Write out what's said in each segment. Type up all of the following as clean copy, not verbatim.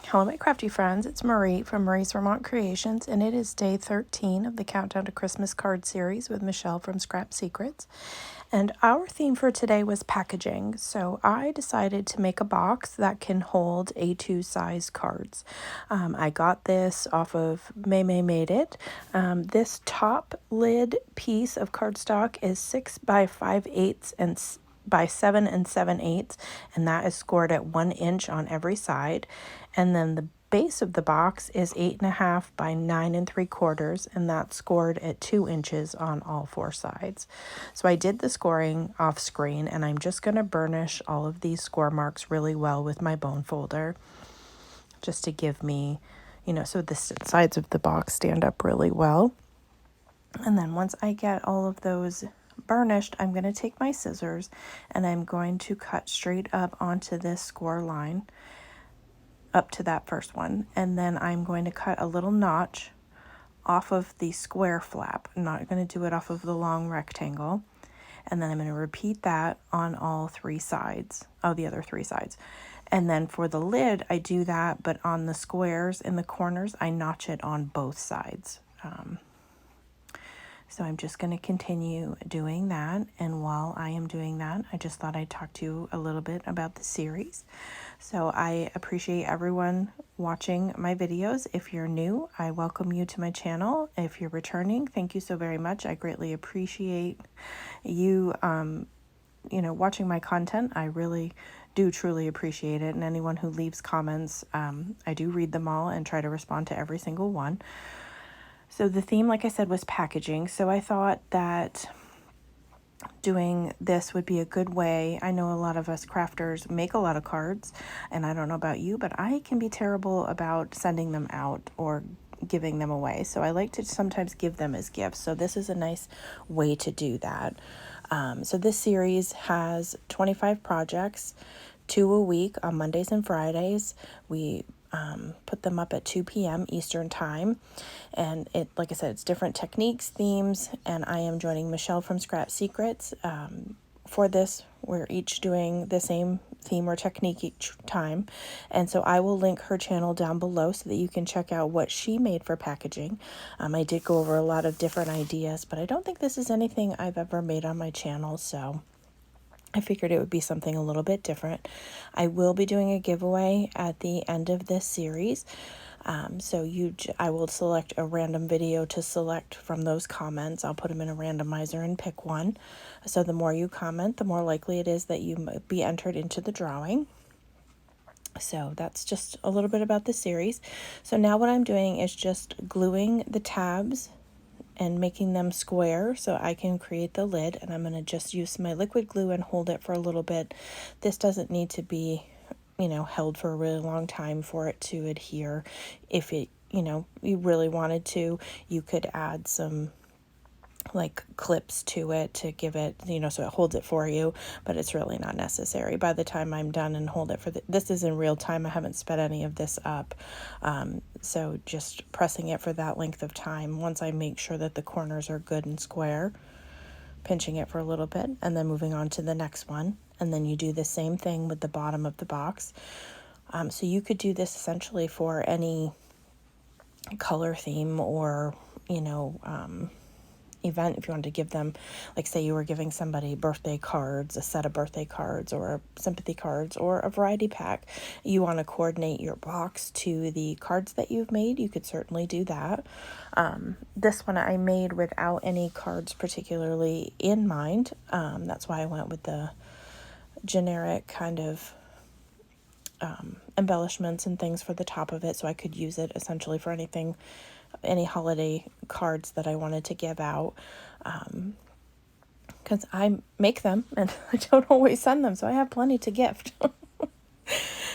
Hello, my crafty friends. It's Marie from Marie's Vermont Creations, and it is day 13 of the Countdown to Christmas card series with Michele from Scrap Secrets. And our theme for today was packaging. So I decided to make a box that can hold A2 size cards. I got this off of May Made It. This top lid piece of cardstock is 6 by 5/8 and by 7 7/8, and that is scored at 1 inch on every side. And then the base of the box is 8.5 by 9 3/4, and that's scored at 2 inches on all 4 sides. So I did the scoring off screen, and I'm just going to burnish all of these score marks really well with my bone folder, just to give me, so the sides of the box stand up really well. And then once I get all of those burnished, I'm going to take my scissors and I'm going to cut straight up onto this score line up to that first one, and then I'm going to cut a little notch off of the square flap. I'm not going to do it off of the long rectangle, and then I'm going to repeat that on all 3 sides, the other 3 sides. And then for the lid, I do that, but on the squares in the corners, I notch it on both sides. So I'm just going to continue doing that. And while I am doing that, I just thought I'd talk to you a little bit about the series. So I appreciate everyone watching my videos. If you're new, I welcome you to my channel. If you're returning, thank you so very much. I greatly appreciate you, watching my content. I really do truly appreciate it. And anyone who leaves comments, I do read them all and try to respond to every single one. So the theme, like I said, was packaging. So I thought that doing this would be a good way. I know a lot of us crafters make a lot of cards, and I don't know about you, but I can be terrible about sending them out or giving them away. So I like to sometimes give them as gifts. So this is a nice way to do that. So this series has 25 projects, 2 a week on Mondays and Fridays. We put them up at 2 p.m. Eastern time. And it, like I said, it's different techniques, themes, and I am joining Michele from Scrap Secrets. For this, we're each doing the same theme or technique each time. And so I will link her channel down below so that you can check out what she made for packaging. I did go over a lot of different ideas, but I don't think this is anything I've ever made on my channel, so I figured it would be something a little bit different. I will be doing a giveaway at the end of this series. I will select a random video to select from those comments. I'll put them in a randomizer and pick one. So the more you comment, the more likely it is that you might be entered into the drawing. So that's just a little bit about the series. So now what I'm doing is just gluing the tabs and making them square so I can create the lid, and I'm going to just use my liquid glue and hold it for a little bit. This doesn't need to be, held for a really long time for it to adhere. If it, you really wanted to, you could add some like clips to it to give it, so it holds it for you, but it's really not necessary. By the time I'm done and hold it for this is in real time. I haven't sped any of this up. So just pressing it for that length of time. Once I make sure that the corners are good and square, pinching it for a little bit and then moving on to the next one. And then you do the same thing with the bottom of the box. So you could do this essentially for any color theme or, event. If you wanted to give them, like say you were giving somebody birthday cards, a set of birthday cards or sympathy cards or a variety pack, you want to coordinate your box to the cards that you've made, you could certainly do that. This one I made without any cards particularly in mind. That's why I went with the generic kind of embellishments and things for the top of it, so I could use it essentially for anything, any holiday cards that I wanted to give out, because I make them and I don't always send them, so I have plenty to gift.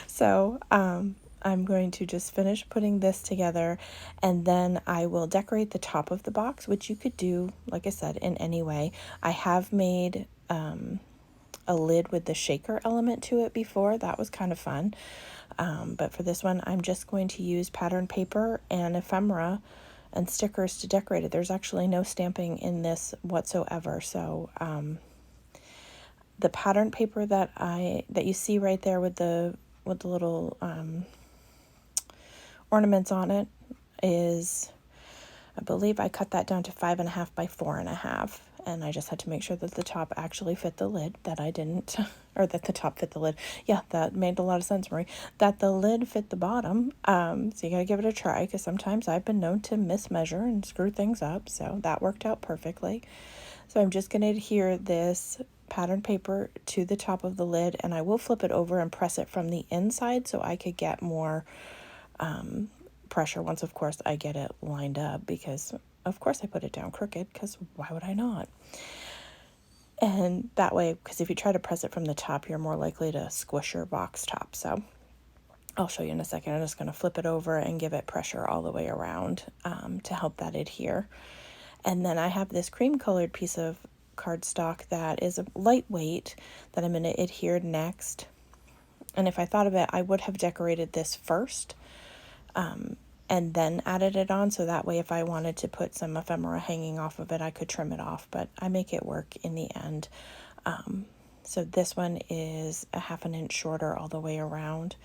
So I'm going to just finish putting this together, and then I will decorate the top of the box, which you could do, like I said, in any way. I have made a lid with the shaker element to it before. That was kind of fun. But for this one, I'm just going to use pattern paper and ephemera and stickers to decorate it. There's actually no stamping in this whatsoever. So the pattern paper that you see right there with the little ornaments on it is, I believe I cut that down to 5.5 by 4.5. And I just had to make sure that the top actually fit the lid, that I didn't, or that the top fit the lid. Yeah, that made a lot of sense, Marie. That the lid fit the bottom. So you gotta give it a try, because sometimes I've been known to mismeasure and screw things up. So that worked out perfectly. So I'm just gonna adhere this pattern paper to the top of the lid, and I will flip it over and press it from the inside so I could get more pressure once, of course, I get it lined up, because of course I put it down crooked, because why would I not? And that way, because if you try to press it from the top, you're more likely to squish your box top. So I'll show you in a second. I'm just going to flip it over and give it pressure all the way around to help that adhere. And then I have this cream colored piece of cardstock that is a lightweight that I'm going to adhere next. And if I thought of it, I would have decorated this first and then added it on, so that way if I wanted to put some ephemera hanging off of it, I could trim it off, but I make it work in the end. So this one is a 1/2 inch shorter all the way around,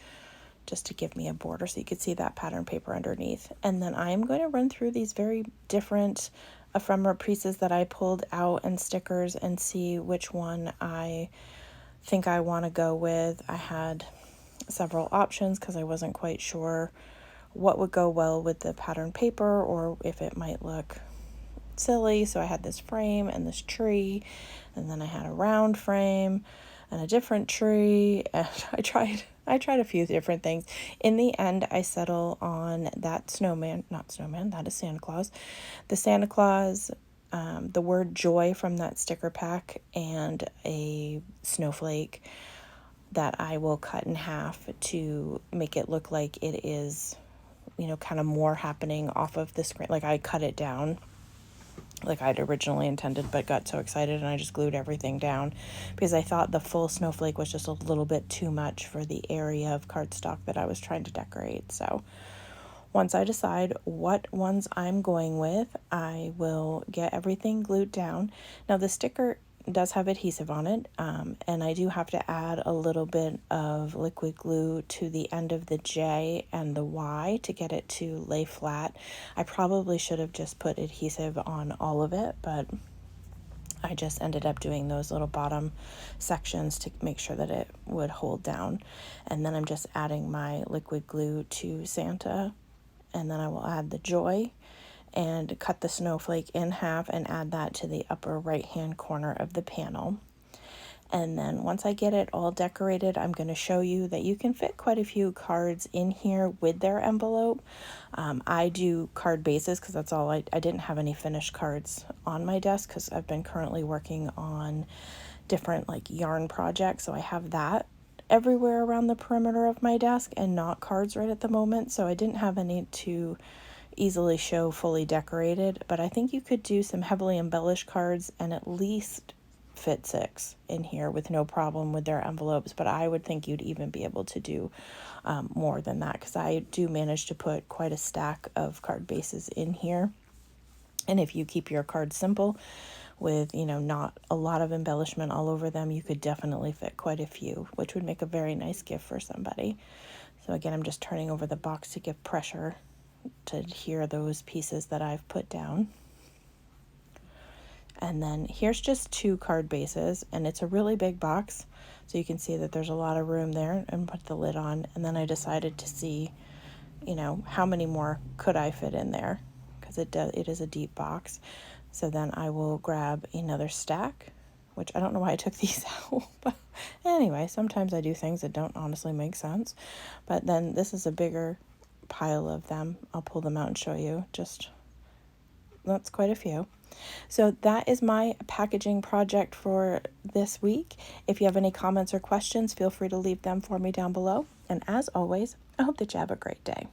just to give me a border so you could see that pattern paper underneath. And then I am going to run through these very different ephemera pieces that I pulled out and stickers and see which one I think I want to go with. I had several options because I wasn't quite sure what would go well with the pattern paper or if it might look silly. So I had this frame and this tree, and then I had a round frame and a different tree, and I tried a few different things. In the end, I settle on that that is Santa Claus. The Santa Claus, the word joy from that sticker pack, and a snowflake that I will cut in half to make it look like it is, kind of more happening off of the screen. Like I cut it down like I'd originally intended, but got so excited and I just glued everything down because I thought the full snowflake was just a little bit too much for the area of cardstock that I was trying to decorate. So once I decide what ones I'm going with, I will get everything glued down. Now the sticker does have adhesive on it, and I do have to add a little bit of liquid glue to the end of the J and the Y to get it to lay flat. I probably should have just put adhesive on all of it, but I just ended up doing those little bottom sections to make sure that it would hold down. And then I'm just adding my liquid glue to Santa, and then I will add the joy and cut the snowflake in half and add that to the upper right hand corner of the panel. And then once I get it all decorated, I'm going to show you that you can fit quite a few cards in here with their envelope. I do card bases because that's all I didn't have any finished cards on my desk because I've been currently working on different like yarn projects, so I have that everywhere around the perimeter of my desk and not cards right at the moment, so I didn't have any to easily show fully decorated. But I think you could do some heavily embellished cards and at least fit 6 in here with no problem with their envelopes, but I would think you'd even be able to do more than that because I do manage to put quite a stack of card bases in here. And if you keep your cards simple with, not a lot of embellishment all over them, you could definitely fit quite a few, which would make a very nice gift for somebody. So again, I'm just turning over the box to give pressure to adhere those pieces that I've put down. And then here's just 2 card bases, and it's a really big box, so you can see that there's a lot of room there, and put the lid on. And then I decided to see, how many more could I fit in there, because it is a deep box. So then I will grab another stack, which I don't know why I took these out, but anyway, sometimes I do things that don't honestly make sense. But then this is a bigger pile of them. I'll pull them out and show you. That's quite a few. So that is my packaging project for this week. If you have any comments or questions, feel free to leave them for me down below. And as always, I hope that you have a great day.